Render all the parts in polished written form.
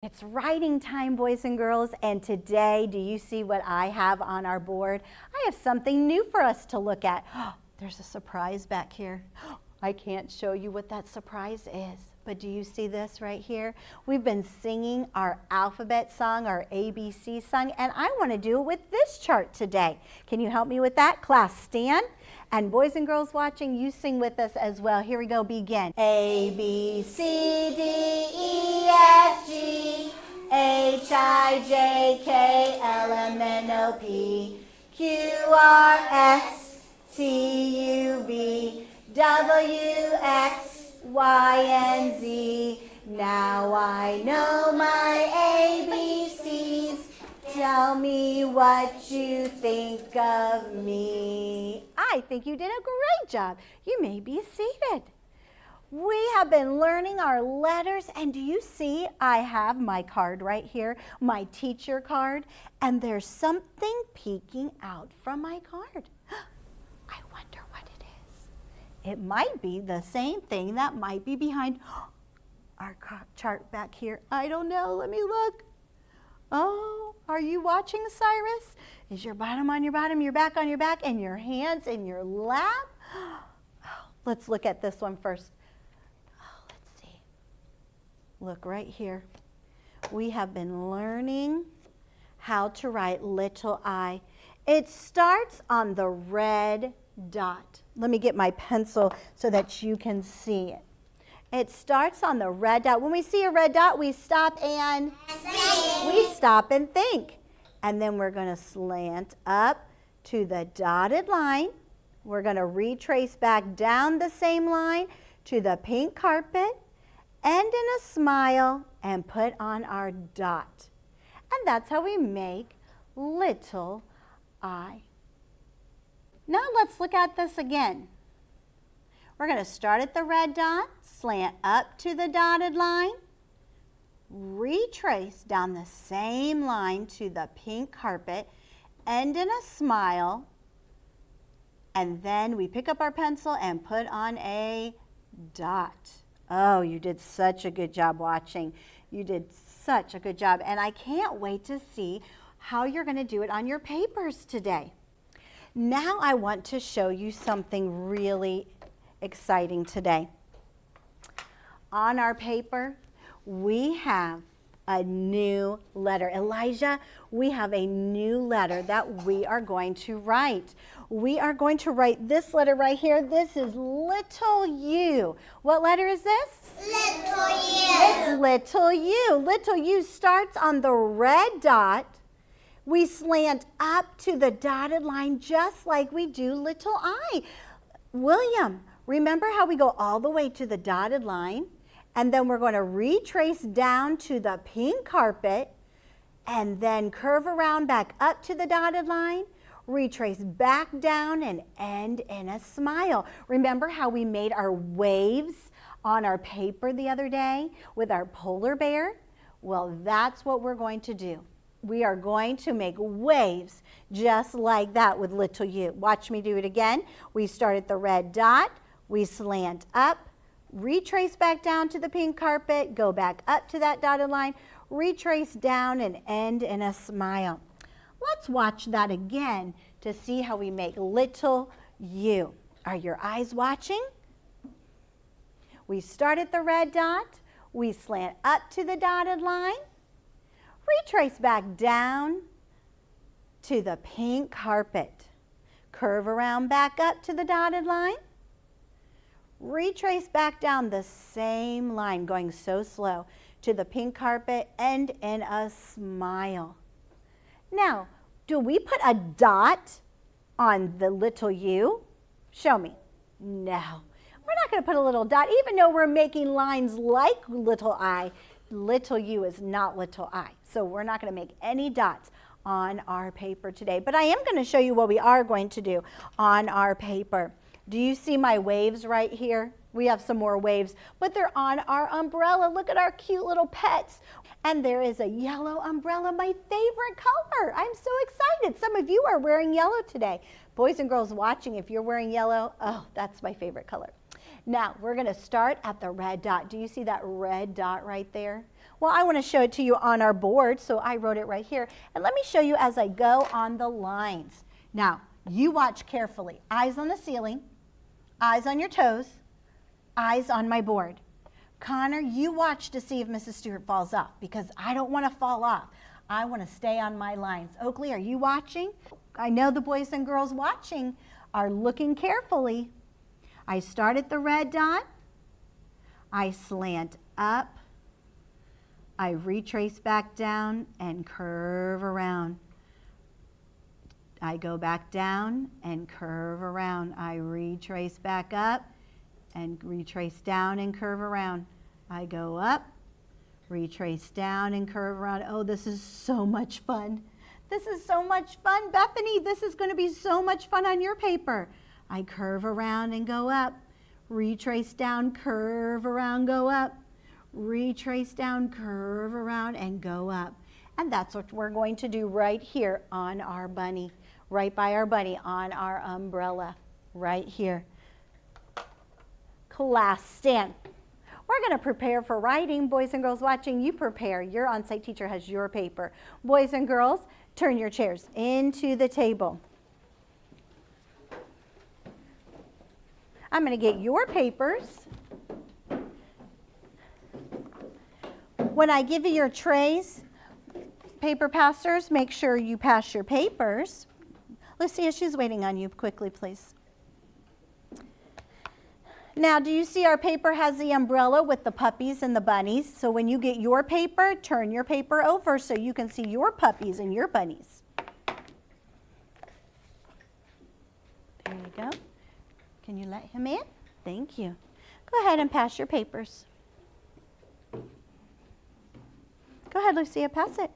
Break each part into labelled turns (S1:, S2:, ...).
S1: It's writing time, boys and girls, and today, do you see what I have on our board? I have something new for us to look at. There's a surprise back here. I can't show you what that surprise is, but do you see this right here? We've been singing our alphabet song, our ABC song, and I want to do it with this chart today. Can you help me with that? Class, stand. And boys and girls watching, you sing with us as well. Here we go, begin. A, B, C, D, E, F, G, H, I, J, K, L, M, N, O, P, Q, R, S, T, U, V, W, X, Y, and Z. Now I know my ABCs. Tell me what you think of me. I think you did a great job. You may be seated. We have been learning our letters, and do you see I have my card right here, my teacher card, and there's something peeking out from my card. I wonder what it is. It might be the same thing that might be behind our chart back here. I don't know. Let me look. Oh, are you watching, Cyrus? Is your bottom on your bottom, your back on your back, and your hands in your lap? Oh, let's look at this one first. Oh, let's see. Look right here. We have been learning how to write little I. It starts on the red dot. Let me get my pencil so that you can see it. It starts on the red dot. When we see a red dot, we stop and think. And then we're going to slant up to the dotted line. We're going to retrace back down the same line to the pink carpet, end in a smile, and put on our dot. And that's how we make little I. Now let's look at this again. We're going to start at the red dot, slant up to the dotted line, retrace down the same line to the pink carpet, end in a smile, and then we pick up our pencil and put on a dot. Oh, you did such a good job watching. You did such a good job, and I can't wait to see how you're going to do it on your papers today. Now I want to show you something really exciting today. On our paper, we have a new letter. Elijah, we have a new letter that we are going to write. We are going to write this letter right here. This is little u. What letter is this?
S2: Little u.
S1: It's little u. Little u starts on the red dot. We slant up to the dotted line just like we do little I. William, remember how we go all the way to the dotted line? And then we're going to retrace down to the pink carpet and then curve around back up to the dotted line, retrace back down and end in a smile. Remember how we made our waves on our paper the other day with our polar bear? Well, that's what we're going to do. We are going to make waves just like that with little u. Watch me do it again. We start at the red dot, we slant up, retrace back down to the pink carpet, go back up to that dotted line, retrace down and end in a smile. Let's watch that again to see how we make little u. Are your eyes watching? We start at the red dot, we slant up to the dotted line, retrace back down to the pink carpet, curve around back up to the dotted line, retrace back down the same line, going so slow, to the pink carpet, end in a smile. Now, do we put a dot on the little u? Show me. No. We're not going to put a little dot, even though we're making lines like little I. Little u is not little I. So we're not going to make any dots on our paper today. But I am going to show you what we are going to do on our paper. Do you see my waves right here? We have some more waves, but they're on our umbrella. Look at our cute little pets. And there is a yellow umbrella, my favorite color. I'm so excited. Some of you are wearing yellow today. Boys and girls watching, if you're wearing yellow, oh, that's my favorite color. Now, we're going to start at the red dot. Do you see that red dot right there? Well, I want to show it to you on our board, so I wrote it right here. And let me show you as I go on the lines. Now, you watch carefully. Eyes on the ceiling, eyes on your toes, eyes on my board. Connor, you watch to see if Mrs. Stewart falls off, because I don't want to fall off. I want to stay on my lines. Oakley, are you watching? I know the boys and girls watching are looking carefully. I start at the red dot. I slant up. I retrace back down and curve around. I go back down and curve around. I retrace back up and retrace down and curve around. I go up, retrace down and curve around. Oh, this is so much fun. This is so much fun. Bethany, this is going to be so much fun on your paper. I curve around and go up, retrace down, curve around, go up, retrace down, curve around, and go up. And that's what we're going to do right here on our bunny, right by our bunny, on our umbrella, right here. Class, stand. We're going to prepare for writing. Boys and girls watching, you prepare. Your on-site teacher has your paper. Boys and girls, turn your chairs into the table. I'm going to get your papers. When I give you your trays, paper passers, make sure you pass your papers. Lucia, she's waiting on you. Quickly, please. Now, do you see our paper has the umbrella with the puppies and the bunnies? So when you get your paper, turn your paper over so you can see your puppies and your bunnies. There you go. Can you let him in? Thank you. Go ahead and pass your papers. Go ahead, Lucia, pass it.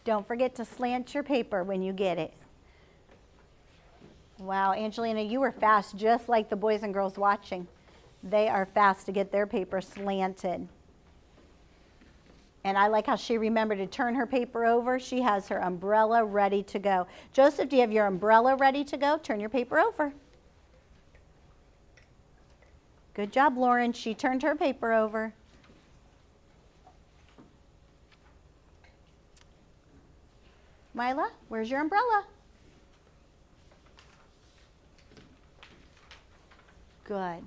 S1: Don't forget to slant your paper when you get it. Wow, Angelina, you were fast, just like the boys and girls watching. They are fast to get their paper slanted. And I like how she remembered to turn her paper over. She has her umbrella ready to go. Joseph, do you have your umbrella ready to go? Turn your paper over. Good job, Lauren. She turned her paper over. Mila, where's your umbrella? Good.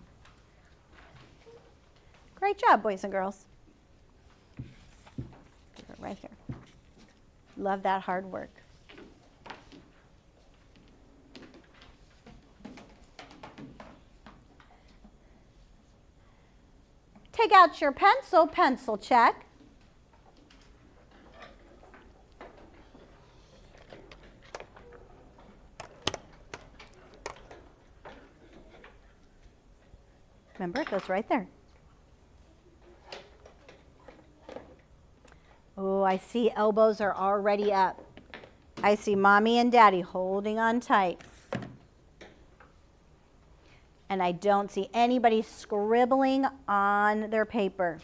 S1: Great job, boys and girls. Right here. Love that hard work. Take out your pencil, pencil check. Remember, it goes right there. Oh, I see elbows are already up. I see Mommy and Daddy holding on tight. And I don't see anybody scribbling on their paper.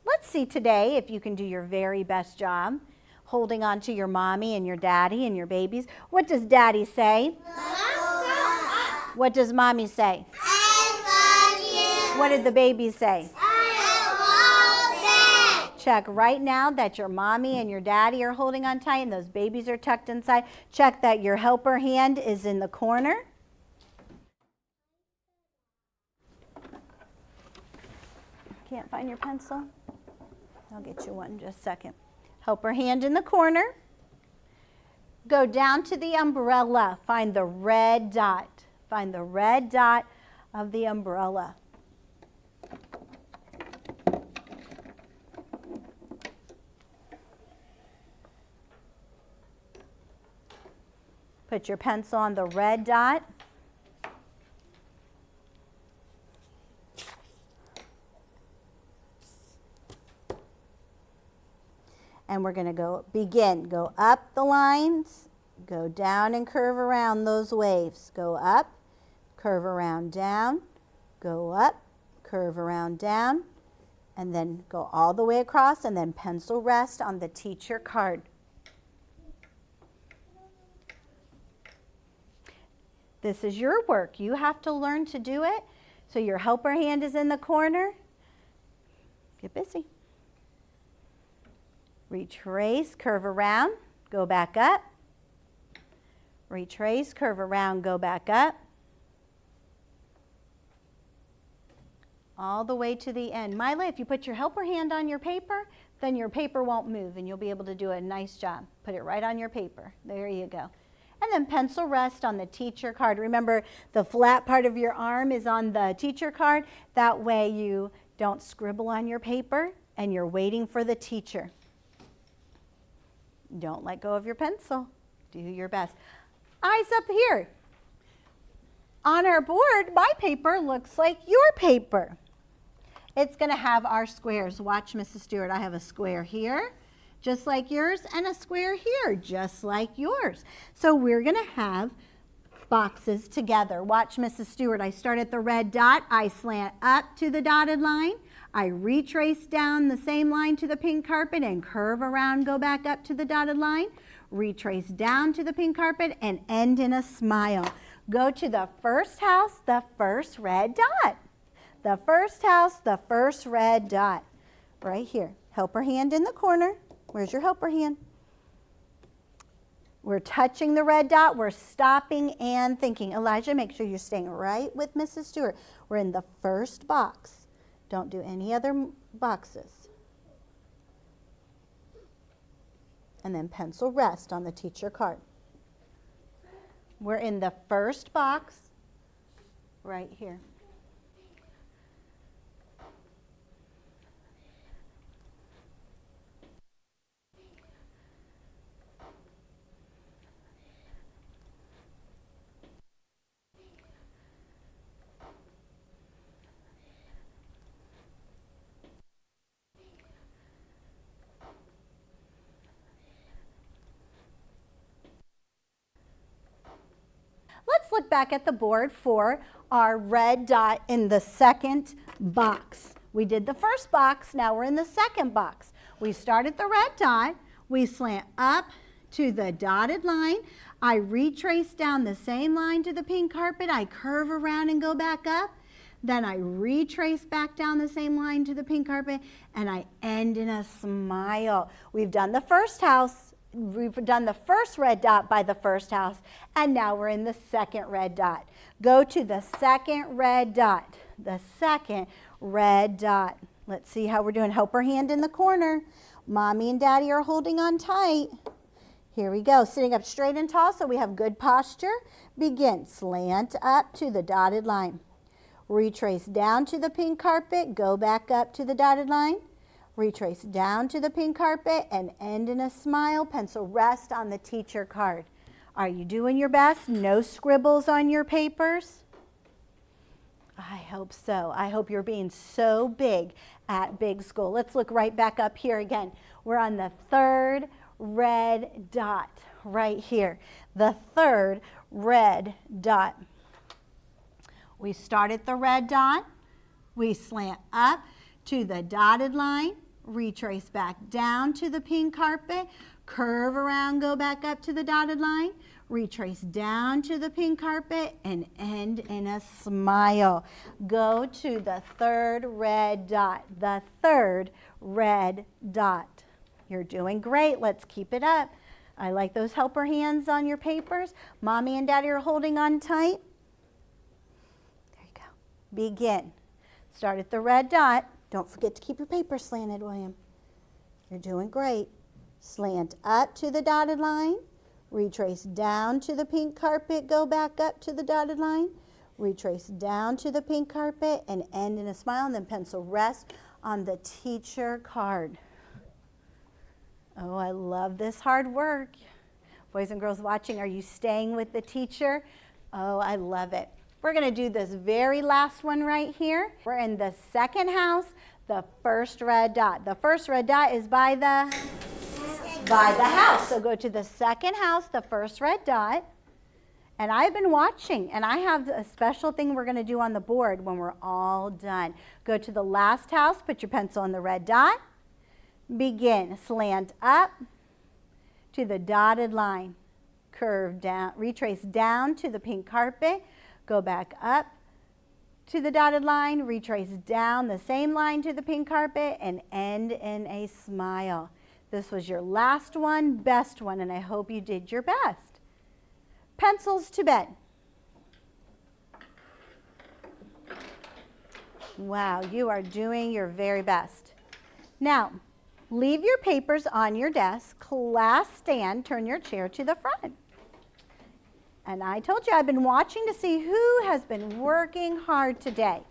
S1: Let's see today if you can do your very best job holding on to your Mommy and your Daddy and your babies. What does Daddy say? What does Mommy say? What did the baby say? Check right now that your Mommy and your Daddy are holding on tight and those babies are tucked inside. Check that your helper hand is in the corner. Can't find your pencil? I'll get you one in just a second. Helper hand in the corner. Go down to the umbrella. Find the red dot. Find the red dot of the umbrella. Put your pencil on the red dot. And we're going to begin. Go up the lines, go down and curve around those waves. Go up, curve around, down, go up, curve around, down, and then go all the way across and then pencil rest on the teacher card. This is your work. You have to learn to do it. So your helper hand is in the corner. Get busy. Retrace, curve around, go back up. Retrace, curve around, go back up. All the way to the end. Mila, if you put your helper hand on your paper, then your paper won't move and you'll be able to do a nice job. Put it right on your paper. There you go. And then pencil rest on the teacher card. Remember, the flat part of your arm is on the teacher card. That way you don't scribble on your paper and you're waiting for the teacher. Don't let go of your pencil. Do your best. Eyes up here. On our board, my paper looks like your paper. It's going to have our squares. Watch, Mrs. Stewart. I have a square here, just like yours, and a square here, just like yours. So we're going to have boxes together. Watch, Mrs. Stewart. I start at the red dot. I slant up to the dotted line. I retrace down the same line to the pink carpet and curve around, go back up to the dotted line. Retrace down to the pink carpet and end in a smile. Go to the first house, the first red dot. The first house, the first red dot. Right here. Helper hand in the corner. Where's your helper hand? We're touching the red dot. We're stopping and thinking. Elijah, make sure you're staying right with Mrs. Stewart. We're in the first box. Don't do any other boxes. And then pencil rest on the teacher card. We're in the first box right here. Let's look back at the board for our red dot in the second box. We did the first box, now we're in the second box. We start at the red dot, we slant up to the dotted line, I retrace down the same line to the pink carpet, I curve around and go back up, then I retrace back down the same line to the pink carpet, and I end in a smile. We've done the first house. We've done the first red dot by the first house, and now we're in the second red dot. Go to the second red dot. The second red dot. Let's see how we're doing. Helper hand in the corner. Mommy and Daddy are holding on tight. Here we go. Sitting up straight and tall so we have good posture. Begin. Slant up to the dotted line. Retrace down to the pink carpet. Go back up to the dotted line. Retrace down to the pink carpet and end in a smile. Pencil rest on the teacher card. Are you doing your best? No scribbles on your papers? I hope so. I hope you're being so big at Big School. Let's look right back up here again. We're on the third red dot right here. The third red dot. We start at the red dot. We slant up to the dotted line, retrace back down to the pink carpet, curve around, go back up to the dotted line, retrace down to the pink carpet, and end in a smile. Go to the third red dot, the third red dot. You're doing great. Let's keep it up. I like those helper hands on your papers. Mommy and Daddy are holding on tight. There you go. Begin. Start at the red dot. Don't forget to keep your paper slanted, William. You're doing great. Slant up to the dotted line. Retrace down to the pink carpet. Go back up to the dotted line. Retrace down to the pink carpet and end in a smile. And then pencil rest on the teacher card. Oh, I love this hard work. Boys and girls watching, are you staying with the teacher? Oh, I love it. We're going to do this very last one right here. We're in the second house, the first red dot. The first red dot is by the house. So go to the second house, the first red dot. And I've been watching, and I have a special thing we're going to do on the board when we're all done. Go to the last house, put your pencil on the red dot. Begin. Slant up to the dotted line. curve down, retrace down to the pink carpet, go back up to the dotted line, retrace down the same line to the pink carpet, and end in a smile. This was your last one, best one, and I hope you did your best. Pencils to bed. Wow, you are doing your very best. Now, leave your papers on your desk, class stand, turn your chair to the front. And I told you I've been watching to see who has been working hard today.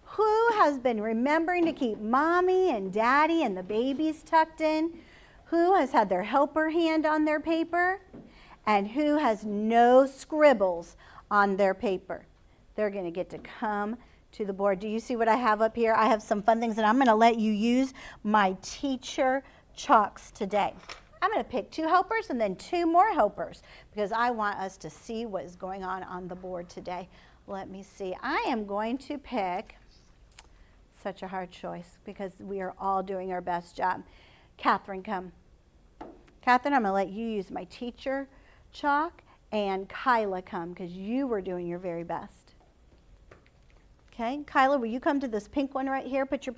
S1: Who has been remembering to keep mommy and daddy and the babies tucked in? Who has had their helper hand on their paper? And who has no scribbles on their paper? They're going to get to come to the board. Do you see what I have up here? I have some fun things, and I'm going to let you use my teacher chalks today. I'm going to pick 2 helpers and then 2 more helpers because I want us to see what is going on the board today. Let me see. I am going to pick, such a hard choice because we are all doing our best job. Catherine, come. Catherine, I'm going to let you use my teacher chalk, and Kyla, come because you were doing your very best. Okay, Kyla, will you come to this pink one right here? Put your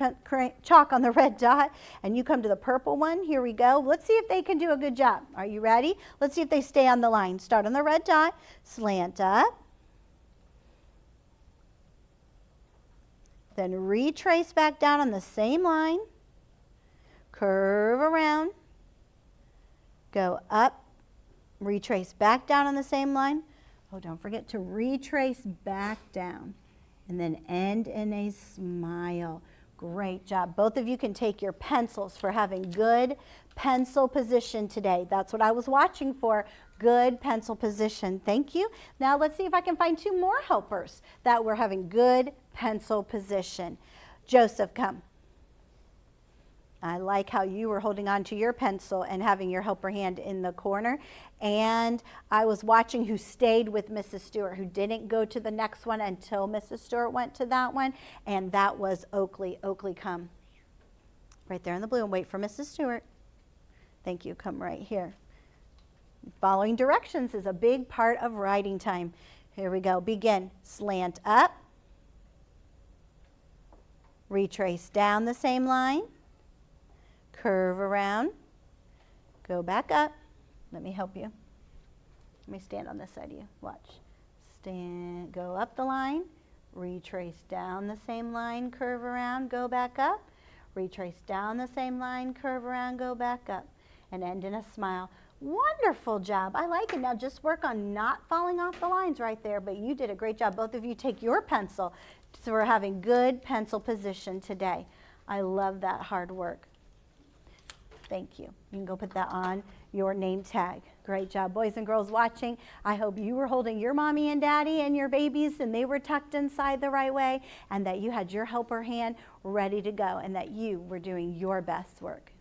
S1: chalk on the red dot, and you come to the purple one. Here we go. Let's see if they can do a good job. Are you ready? Let's see if they stay on the line. Start on the red dot, slant up, then retrace back down on the same line, curve around, go up, retrace back down on the same line. Oh, don't forget to retrace back down. And then end in a smile. Great job. Both of you can take your pencils for having good pencil position today. That's what I was watching for, good pencil position. Thank you. Now let's see if I can find 2 more helpers that were having good pencil position. Joseph, come. I like how you were holding on to your pencil and having your helper hand in the corner. And I was watching who stayed with Mrs. Stewart, who didn't go to the next one until Mrs. Stewart went to that one. And that was Oakley. Oakley, come. Right there in the blue, and wait for Mrs. Stewart. Thank you. Come right here. Following directions is a big part of writing time. Here we go. Begin. Slant up. Retrace down the same line. Curve around, go back up. Let me help you. Let me stand on this side of you. Watch. Stand, go up the line, retrace down the same line, curve around, go back up. Retrace down the same line, curve around, go back up. And end in a smile. Wonderful job. I like it. Now just work on not falling off the lines right there, but you did a great job. Both of you take your pencil. So we're having good pencil position today. I love that hard work. Thank you. You can go put that on your name tag. Great job. Boys and girls watching, I hope you were holding your mommy and daddy and your babies and they were tucked inside the right way, and that you had your helper hand ready to go, and that you were doing your best work.